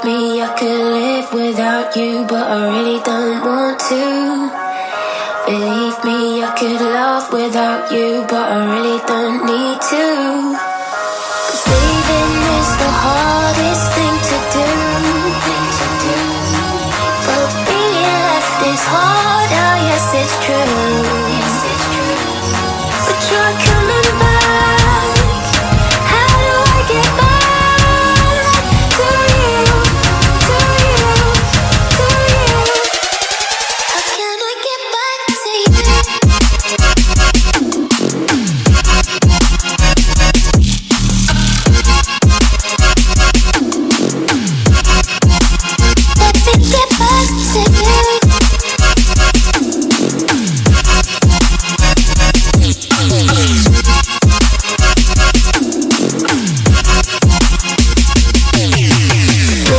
me, I could live without you, but I really don't want to. Believe me, I could love without you, but I really don't need to. 'Cause leaving is the hardest thing to do. But being left is hard, oh yes it's true. But you're coming back. How do I get back to you, to you, to you? How can I get back to you? Let me get back to you.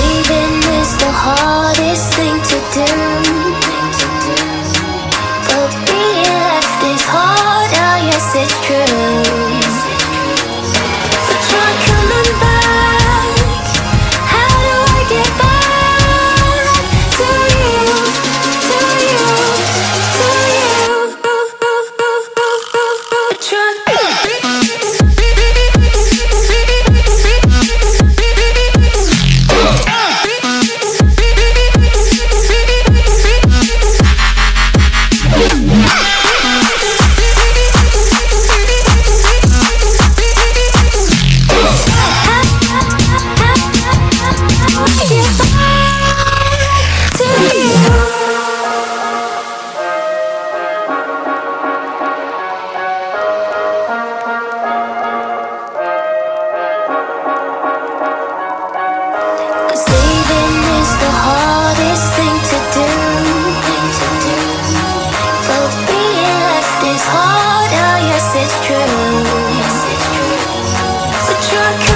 Leaving is the hardest thing to do. But being left is hard, oh yes it's true. But you're coming back. How do I get back to you, to you, to you? But you're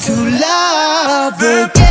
to love again.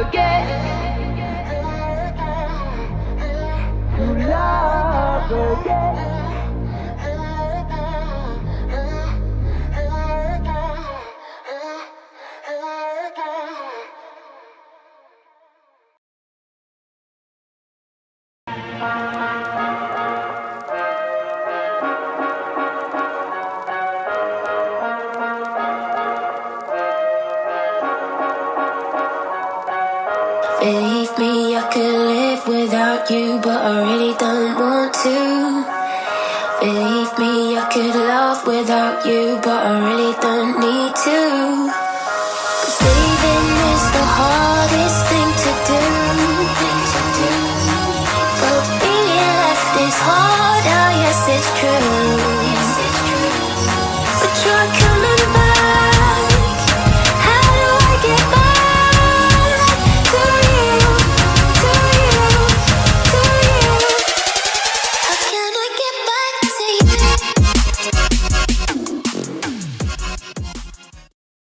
again. To love again. Believe me, I could live without you, but I really don't want to. Believe me, I could love without you, but I really don't need to.